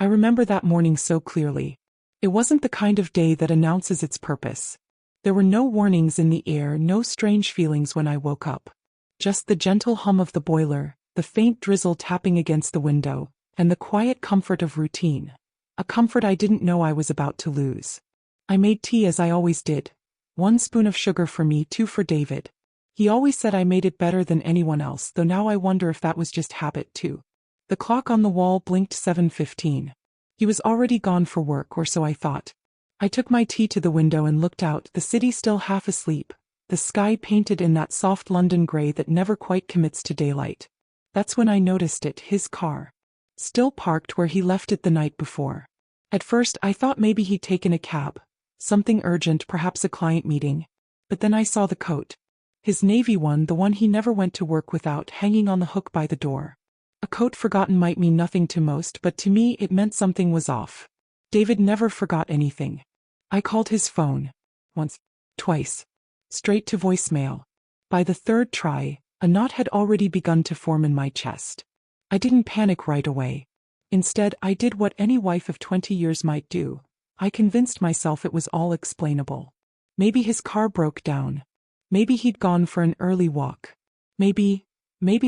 I remember that morning so clearly. It wasn't the kind of day that announces its purpose. There were no warnings in the air, no strange feelings when I woke up. Just the gentle hum of the boiler, the faint drizzle tapping against the window, and the quiet comfort of routine. A comfort I didn't know I was about to lose. I made tea as I always did. 1 spoon of sugar for me, 2 for David. He always said I made it better than anyone else, though now I wonder if that was just habit too. The clock on the wall blinked 7:15. He was already gone for work, or so I thought. I took my tea to the window and looked out, the city still half asleep, the sky painted in that soft London grey that never quite commits to daylight. That's when I noticed it, his car. Still parked where he left it the night before. At first I thought maybe he'd taken a cab. Something urgent, perhaps a client meeting. But then I saw the coat. His navy one, the one he never went to work without, hanging on the hook by the door. A coat forgotten might mean nothing to most, but to me it meant something was off. David never forgot anything. I called his phone. Once. Twice. Straight to voicemail. By the third try, a knot had already begun to form in my chest. I didn't panic right away. Instead, I did what any wife of 20 years might do. I convinced myself it was all explainable. Maybe his car broke down. Maybe he'd gone for an early walk. Maybe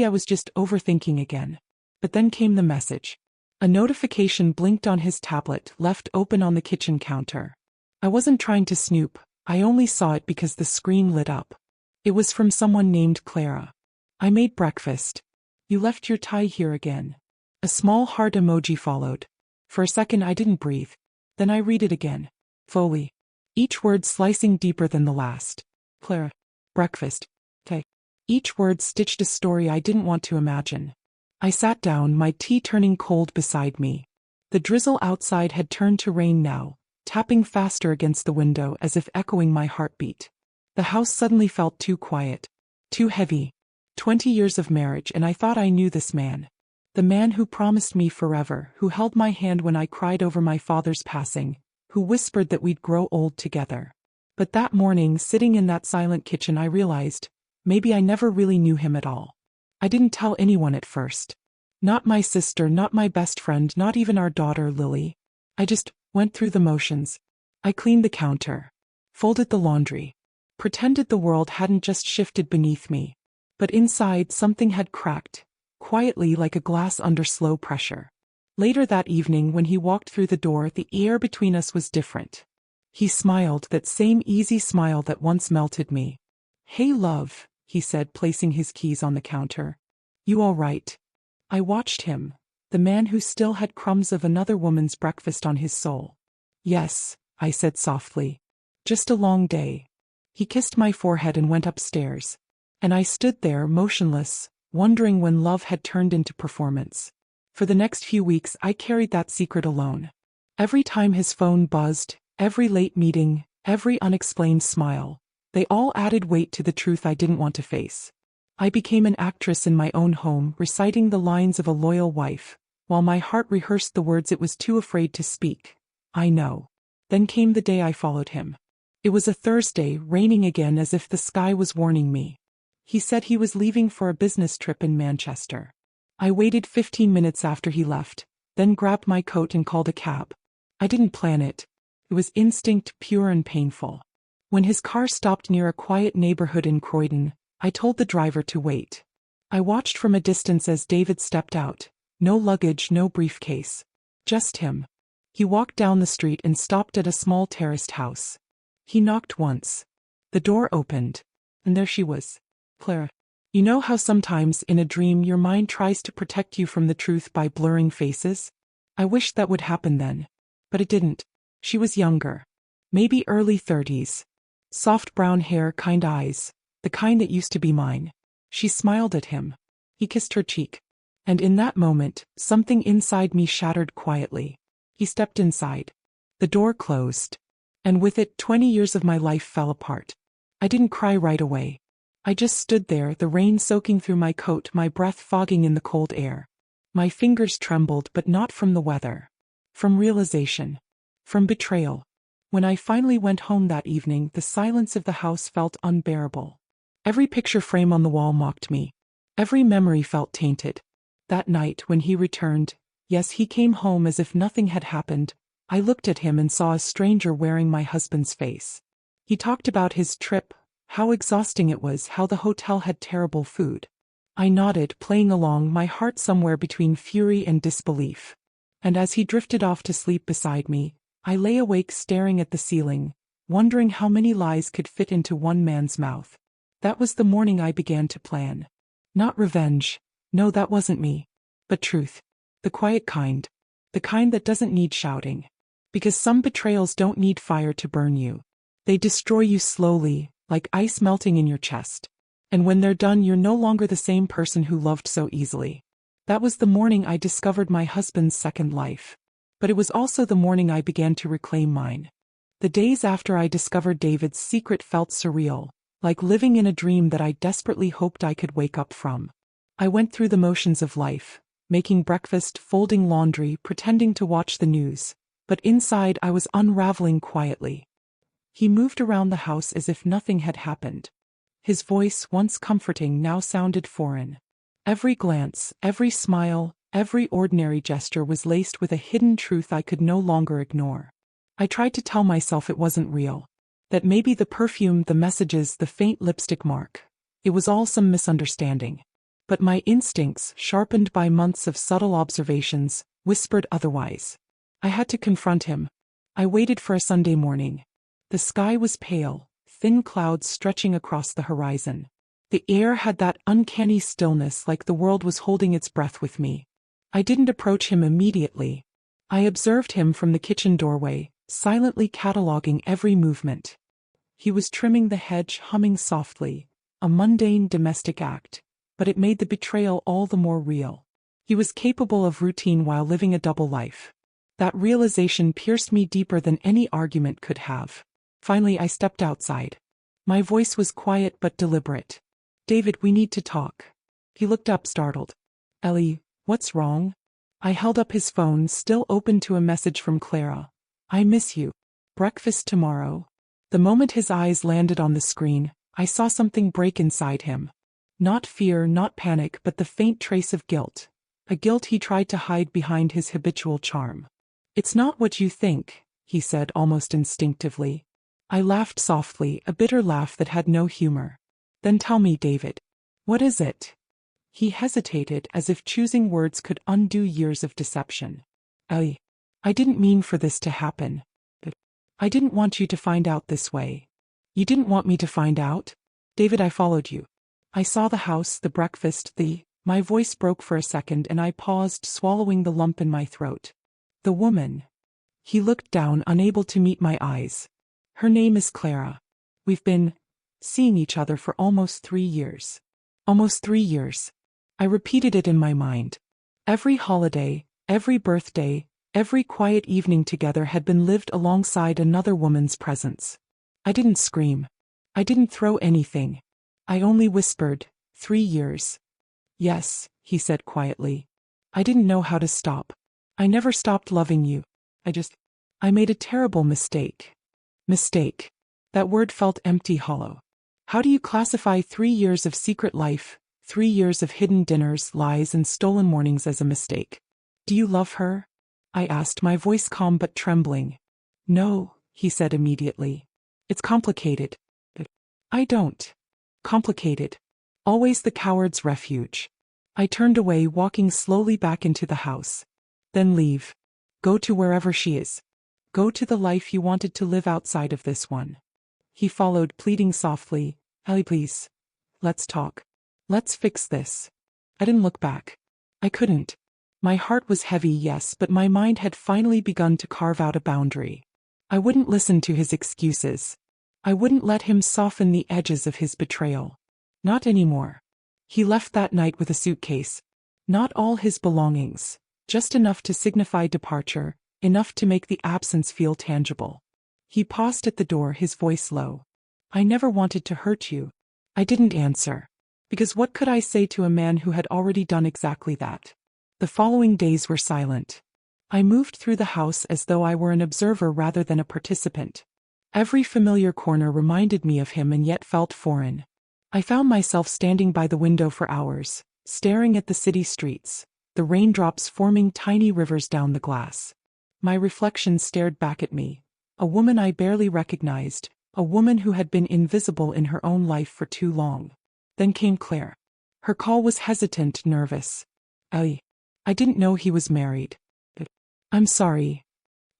I was just overthinking again. But then came the message. A notification blinked on his tablet, left open on the kitchen counter. I wasn't trying to snoop, I only saw it because the screen lit up. It was from someone named Clara. I made breakfast. You left your tie here again. A small heart emoji followed. For a second I didn't breathe. Then I read it again. Fully. Each word slicing deeper than the last. Clara. Breakfast. Tie. Each word stitched a story I didn't want to imagine. I sat down, my tea turning cold beside me. The drizzle outside had turned to rain now, tapping faster against the window as if echoing my heartbeat. The house suddenly felt too quiet. Too heavy. 20 years of marriage, and I thought I knew this man. The man who promised me forever, who held my hand when I cried over my father's passing, who whispered that we'd grow old together. But that morning, sitting in that silent kitchen, I realized, maybe I never really knew him at all. I didn't tell anyone at first. Not my sister, not my best friend, not even our daughter, Lily. I just went through the motions. I cleaned the counter. Folded the laundry. Pretended the world hadn't just shifted beneath me. But inside, something had cracked. Quietly, like a glass under slow pressure. Later that evening, when he walked through the door, the air between us was different. He smiled, that same easy smile that once melted me. "Hey love," he said, placing his keys on the counter. "You all right?" I watched him, the man who still had crumbs of another woman's breakfast on his soul. "Yes," I said softly. "Just a long day." He kissed my forehead and went upstairs. And I stood there, motionless, wondering when love had turned into performance. For the next few weeks I carried that secret alone. Every time his phone buzzed, every late meeting, every unexplained smile, they all added weight to the truth I didn't want to face. I became an actress in my own home, reciting the lines of a loyal wife, while my heart rehearsed the words it was too afraid to speak. I know. Then came the day I followed him. It was a Thursday, raining again as if the sky was warning me. He said he was leaving for a business trip in Manchester. I waited 15 minutes after he left, then grabbed my coat and called a cab. I didn't plan it. It was instinct, pure and painful. When his car stopped near a quiet neighborhood in Croydon, I told the driver to wait. I watched from a distance as David stepped out. No luggage, no briefcase. Just him. He walked down the street and stopped at a small terraced house. He knocked once. The door opened. And there she was. Clara. You know how sometimes in a dream your mind tries to protect you from the truth by blurring faces? I wished that would happen then. But it didn't. She was younger. Maybe early 30s. Soft brown hair, kind eyes. The kind that used to be mine. She smiled at him. He kissed her cheek. And in that moment, something inside me shattered quietly. He stepped inside. The door closed. And with it, 20 years of my life fell apart. I didn't cry right away. I just stood there, the rain soaking through my coat, my breath fogging in the cold air. My fingers trembled, but not from the weather. From realization. From betrayal. When I finally went home that evening, the silence of the house felt unbearable. Every picture frame on the wall mocked me. Every memory felt tainted. That night, when he returned, Yes, he came home as if nothing had happened. I looked at him and saw a stranger wearing my husband's face. He talked about his trip, how exhausting it was, how the hotel had terrible food. I nodded, playing along, my heart somewhere between fury and disbelief. And as he drifted off to sleep beside me, I lay awake staring at the ceiling, wondering how many lies could fit into one man's mouth. That was the morning I began to plan. Not revenge. No, that wasn't me. But truth. The quiet kind. The kind that doesn't need shouting. Because some betrayals don't need fire to burn you. They destroy you slowly, like ice melting in your chest. And when they're done, you're no longer the same person who loved so easily. That was the morning I discovered my husband's second life. But it was also the morning I began to reclaim mine. The days after I discovered David's secret felt surreal, like living in a dream that I desperately hoped I could wake up from. I went through the motions of life, making breakfast, folding laundry, pretending to watch the news. But inside I was unraveling quietly. He moved around the house as if nothing had happened. His voice, once comforting, now sounded foreign. Every glance, every smile, every ordinary gesture was laced with a hidden truth I could no longer ignore. I tried to tell myself it wasn't real. That maybe the perfume, the messages, the faint lipstick mark, it was all some misunderstanding. But my instincts, sharpened by months of subtle observations, whispered otherwise. I had to confront him. I waited for a Sunday morning. The sky was pale, thin clouds stretching across the horizon. The air had that uncanny stillness, like the world was holding its breath with me. I didn't approach him immediately. I observed him from the kitchen doorway, silently cataloging every movement. He was trimming the hedge, humming softly, a mundane domestic act, but it made the betrayal all the more real. He was capable of routine while living a double life. That realization pierced me deeper than any argument could have. Finally, I stepped outside. My voice was quiet but deliberate. "David, we need to talk." He looked up, startled. "Ellie, what's wrong?" I held up his phone, still open to a message from Clara. "I miss you. Breakfast tomorrow." The moment his eyes landed on the screen, I saw something break inside him. Not fear, not panic, but the faint trace of guilt. A guilt he tried to hide behind his habitual charm. "It's not what you think," he said almost instinctively. I laughed softly, a bitter laugh that had no humor. "Then tell me, David. What is it?" He hesitated, as if choosing words could undo years of deception. "Ellie, I didn't mean for this to happen. But I didn't want you to find out this way." "You didn't want me to find out?" "David, I followed you. I saw the house, the breakfast, My voice broke for a second and I paused, swallowing the lump in my throat. "The woman." He looked down, unable to meet my eyes. "Her name is Clara. We've been seeing each other for almost 3 years." Almost 3 years. I repeated it in my mind. Every holiday, every birthday, every quiet evening together had been lived alongside another woman's presence. I didn't scream. I didn't throw anything. I only whispered, 3 years. "Yes," he said quietly. "I didn't know how to stop. I never stopped loving you. I made a terrible mistake." Mistake. That word felt empty, hollow. How do you classify 3 years of secret life, 3 years of hidden dinners, lies, and stolen mornings as a mistake? "Do you love her?" I asked, my voice calm but trembling. "No," he said immediately. "It's complicated." "But I don't." Complicated. Always the coward's refuge. I turned away, walking slowly back into the house. "Then leave. Go to wherever she is. Go to the life you wanted to live outside of this one." He followed, pleading softly, "Ellie, please. Let's talk. Let's fix this." I didn't look back. I couldn't. My heart was heavy, yes, but my mind had finally begun to carve out a boundary. I wouldn't listen to his excuses. I wouldn't let him soften the edges of his betrayal. Not anymore. He left that night with a suitcase. Not all his belongings. Just enough to signify departure, enough to make the absence feel tangible. He paused at the door, his voice low. "I never wanted to hurt you." I didn't answer. Because what could I say to a man who had already done exactly that? The following days were silent. I moved through the house as though I were an observer rather than a participant. Every familiar corner reminded me of him and yet felt foreign. I found myself standing by the window for hours, staring at the city streets, the raindrops forming tiny rivers down the glass. My reflection stared back at me, a woman I barely recognized, a woman who had been invisible in her own life for too long. Then came Claire. Her call was hesitant, nervous. I didn't know he was married. I'm sorry.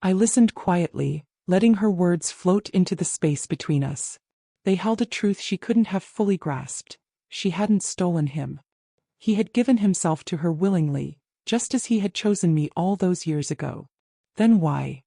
I listened quietly, letting her words float into the space between us. They held a truth she couldn't have fully grasped. She hadn't stolen him. He had given himself to her willingly, just as he had chosen me all those years ago. Then why?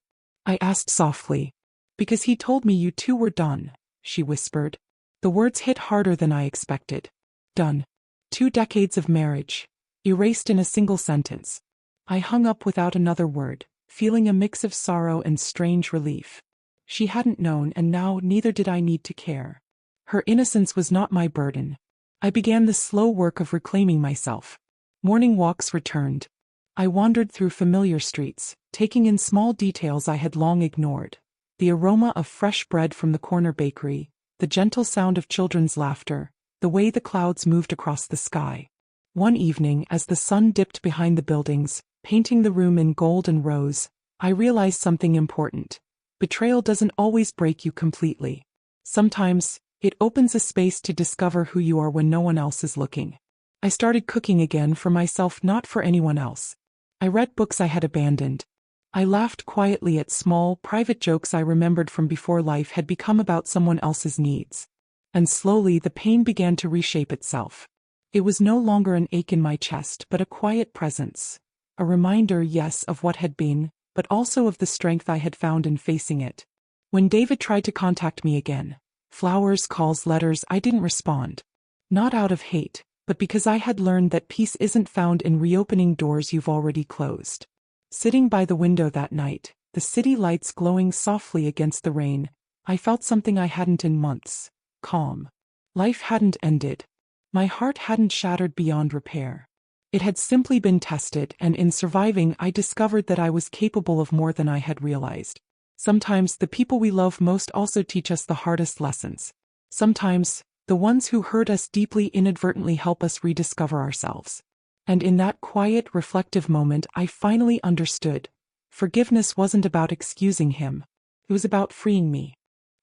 I asked softly. Because he told me you two were done, she whispered. The words hit harder than I expected. Done. 2 decades of marriage, erased in a single sentence. I hung up without another word, feeling a mix of sorrow and strange relief. She hadn't known, and now neither did I need to care. Her innocence was not my burden. I began the slow work of reclaiming myself. Morning walks returned. I wandered through familiar streets, taking in small details I had long ignored. The aroma of fresh bread from the corner bakery, the gentle sound of children's laughter, the way the clouds moved across the sky. One evening, as the sun dipped behind the buildings, painting the room in gold and rose, I realized something important. Betrayal doesn't always break you completely. Sometimes, it opens a space to discover who you are when no one else is looking. I started cooking again for myself, not for anyone else. I read books I had abandoned. I laughed quietly at small, private jokes I remembered from before life had become about someone else's needs. And slowly the pain began to reshape itself. It was no longer an ache in my chest, but a quiet presence. A reminder, yes, of what had been, but also of the strength I had found in facing it. When David tried to contact me again, flowers, calls, letters, I didn't respond. Not out of hate, but because I had learned that peace isn't found in reopening doors you've already closed. Sitting by the window that night, the city lights glowing softly against the rain, I felt something I hadn't in months. Calm. Life hadn't ended. My heart hadn't shattered beyond repair. It had simply been tested, and in surviving I discovered that I was capable of more than I had realized. Sometimes the people we love most also teach us the hardest lessons. Sometimes, the ones who hurt us deeply inadvertently help us rediscover ourselves. And in that quiet, reflective moment I finally understood. Forgiveness wasn't about excusing him. It was about freeing me.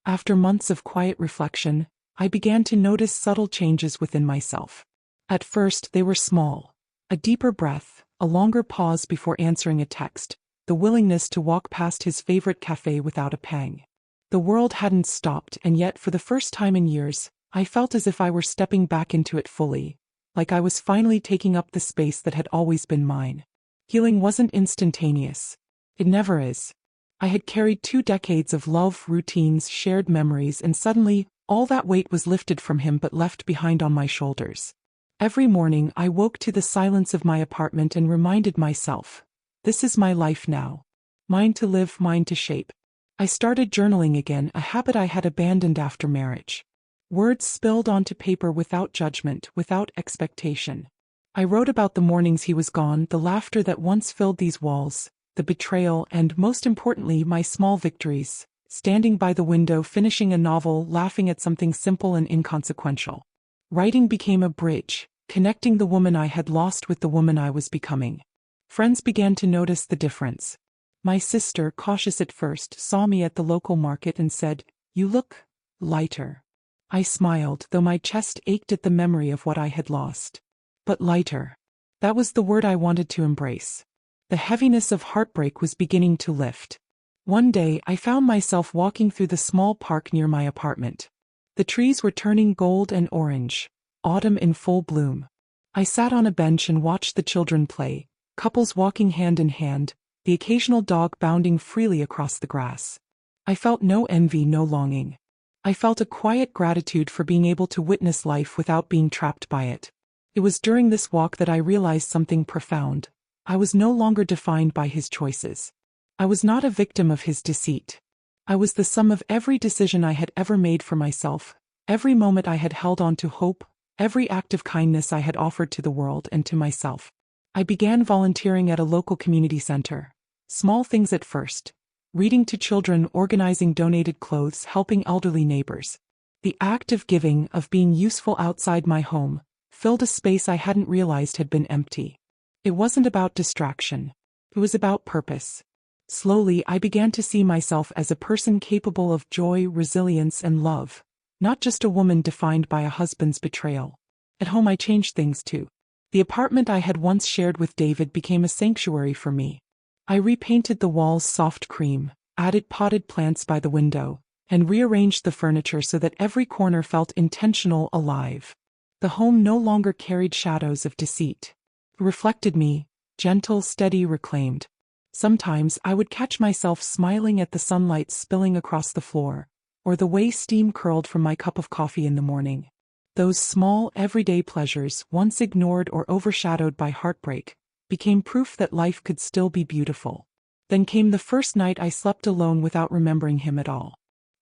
After months of quiet reflection, I began to notice subtle changes within myself. At first they were small. A deeper breath, a longer pause before answering a text, the willingness to walk past his favorite cafe without a pang. The world hadn't stopped, and yet for the first time in years, I felt as if I were stepping back into it fully, like I was finally taking up the space that had always been mine. Healing wasn't instantaneous. It never is. I had carried 2 decades of love, routines, shared memories, and suddenly, all that weight was lifted from him but left behind on my shoulders. Every morning I woke to the silence of my apartment and reminded myself, this is my life now. Mine to live, mine to shape. I started journaling again, a habit I had abandoned after marriage. Words spilled onto paper without judgment, without expectation. I wrote about the mornings he was gone, the laughter that once filled these walls, the betrayal, and most importantly, my small victories, standing by the window, finishing a novel, laughing at something simple and inconsequential. Writing became a bridge, connecting the woman I had lost with the woman I was becoming. Friends began to notice the difference. My sister, cautious at first, saw me at the local market and said, "You look lighter." I smiled, though my chest ached at the memory of what I had lost. But lighter. That was the word I wanted to embrace. The heaviness of heartbreak was beginning to lift. One day, I found myself walking through the small park near my apartment. The trees were turning gold and orange, autumn in full bloom. I sat on a bench and watched the children play, couples walking hand in hand, the occasional dog bounding freely across the grass. I felt no envy, no longing. I felt a quiet gratitude for being able to witness life without being trapped by it. It was during this walk that I realized something profound. I was no longer defined by his choices. I was not a victim of his deceit. I was the sum of every decision I had ever made for myself, every moment I had held on to hope, every act of kindness I had offered to the world and to myself. I began volunteering at a local community center. Small things at first. Reading to children, organizing donated clothes, helping elderly neighbors. The act of giving, of being useful outside my home, filled a space I hadn't realized had been empty. It wasn't about distraction. It was about purpose. Slowly, I began to see myself as a person capable of joy, resilience, and love, not just a woman defined by a husband's betrayal. At home, I changed things too. The apartment I had once shared with David became a sanctuary for me. I repainted the walls soft cream, added potted plants by the window, and rearranged the furniture so that every corner felt intentional, alive. The home no longer carried shadows of deceit. It reflected me, gentle, steady, reclaimed. Sometimes I would catch myself smiling at the sunlight spilling across the floor, or the way steam curled from my cup of coffee in the morning. Those small, everyday pleasures, once ignored or overshadowed by heartbreak, became proof that life could still be beautiful. Then came the first night I slept alone without remembering him at all.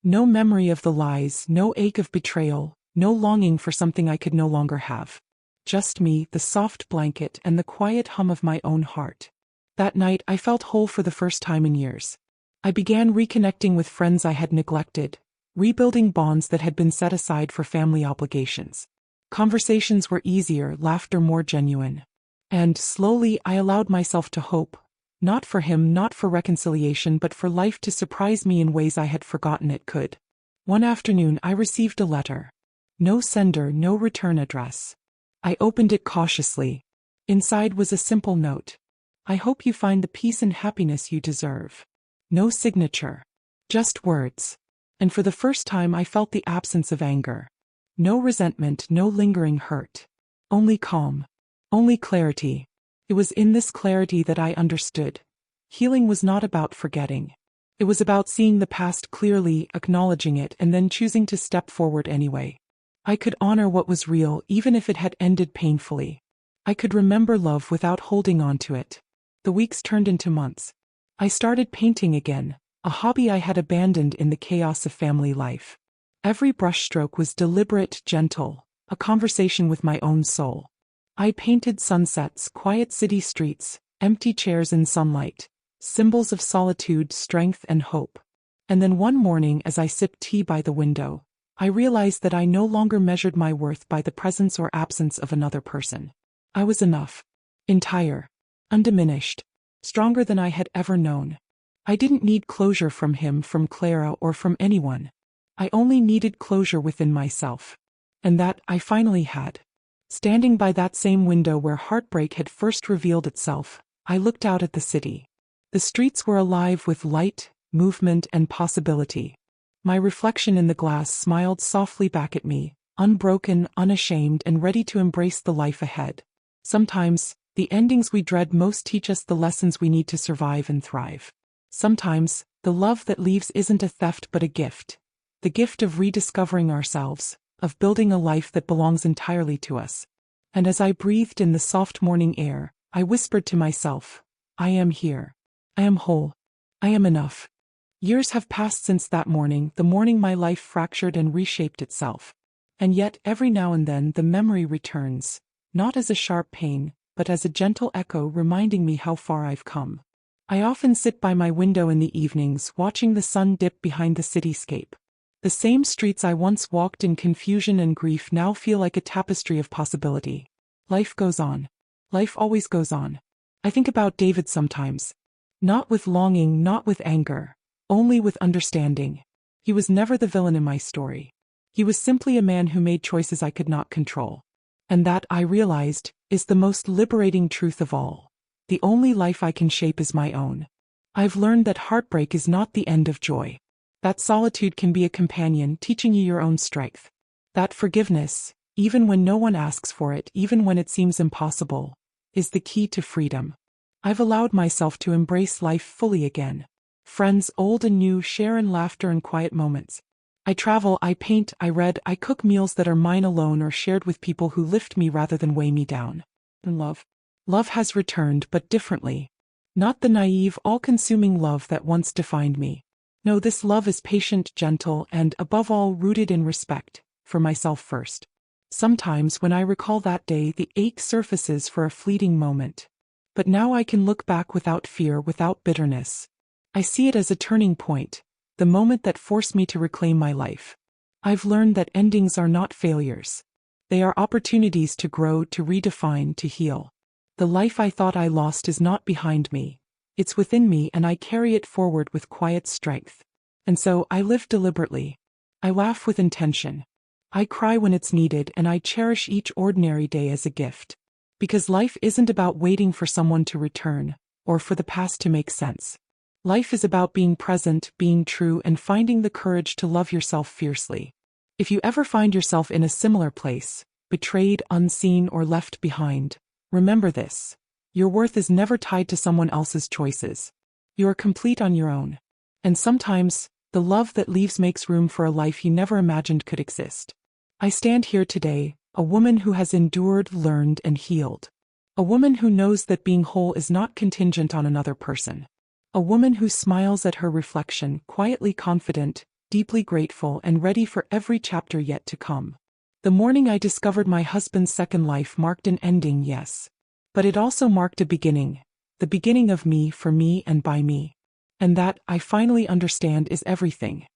No memory of the lies, no ache of betrayal, no longing for something I could no longer have. Just me, the soft blanket, and the quiet hum of my own heart. That night I felt whole for the first time in years. I began reconnecting with friends I had neglected, rebuilding bonds that had been set aside for family obligations. Conversations were easier, laughter more genuine. And slowly I allowed myself to hope, not for him, not for reconciliation, but for life to surprise me in ways I had forgotten it could. One afternoon I received a letter. No sender, no return address. I opened it cautiously. Inside was a simple note. I hope you find the peace and happiness you deserve. No signature. Just words. And for the first time I felt the absence of anger. No resentment, no lingering hurt. Only calm. Only clarity. It was in this clarity that I understood. Healing was not about forgetting. It was about seeing the past clearly, acknowledging it, and then choosing to step forward anyway. I could honor what was real even if it had ended painfully. I could remember love without holding on to it. The weeks turned into months. I started painting again, a hobby I had abandoned in the chaos of family life. Every brushstroke was deliberate, gentle, a conversation with my own soul. I painted sunsets, quiet city streets, empty chairs in sunlight, symbols of solitude, strength, and hope. And then one morning as I sipped tea by the window, I realized that I no longer measured my worth by the presence or absence of another person. I was enough. Entire. Undiminished. Stronger than I had ever known. I didn't need closure from him, from Clara, or from anyone. I only needed closure within myself. And that I finally had. Standing by that same window where heartbreak had first revealed itself, I looked out at the city. The streets were alive with light, movement, and possibility. My reflection in the glass smiled softly back at me, unbroken, unashamed, and ready to embrace the life ahead. Sometimes, the endings we dread most teach us the lessons we need to survive and thrive. Sometimes, the love that leaves isn't a theft but a gift. The gift of rediscovering ourselves, of building a life that belongs entirely to us. And as I breathed in the soft morning air, I whispered to myself, I am here. I am whole. I am enough. Years have passed since that morning, the morning my life fractured and reshaped itself. And yet, every now and then, the memory returns, not as a sharp pain, but as a gentle echo reminding me how far I've come. I often sit by my window in the evenings, watching the sun dip behind the cityscape. The same streets I once walked in confusion and grief now feel like a tapestry of possibility. Life goes on. Life always goes on. I think about David sometimes. Not with longing, not with anger. Only with understanding. He was never the villain in my story. He was simply a man who made choices I could not control. And that, I realized, is the most liberating truth of all. The only life I can shape is my own. I've learned that heartbreak is not the end of joy. That solitude can be a companion, teaching you your own strength. That forgiveness, even when no one asks for it, even when it seems impossible, is the key to freedom. I've allowed myself to embrace life fully again. Friends, old and new, share in laughter and quiet moments. I travel, I paint, I read, I cook meals that are mine alone or shared with people who lift me rather than weigh me down. And love. Love has returned, but differently. Not the naive, all-consuming love that once defined me. No, this love is patient, gentle, and, above all, rooted in respect, for myself first. Sometimes, when I recall that day, the ache surfaces for a fleeting moment. But now I can look back without fear, without bitterness. I see it as a turning point, the moment that forced me to reclaim my life. I've learned that endings are not failures. They are opportunities to grow, to redefine, to heal. The life I thought I lost is not behind me. It's within me, and I carry it forward with quiet strength. And so, I live deliberately. I laugh with intention. I cry when it's needed, and I cherish each ordinary day as a gift. Because life isn't about waiting for someone to return, or for the past to make sense. Life is about being present, being true, and finding the courage to love yourself fiercely. If you ever find yourself in a similar place, betrayed, unseen, or left behind, remember this. Your worth is never tied to someone else's choices. You are complete on your own. And sometimes, the love that leaves makes room for a life you never imagined could exist. I stand here today, a woman who has endured, learned, and healed. A woman who knows that being whole is not contingent on another person. A woman who smiles at her reflection, quietly confident, deeply grateful, and ready for every chapter yet to come. The morning I discovered my husband's second life marked an ending, yes. But it also marked a beginning. The beginning of me, for me, and by me. And that, I finally understand, is everything.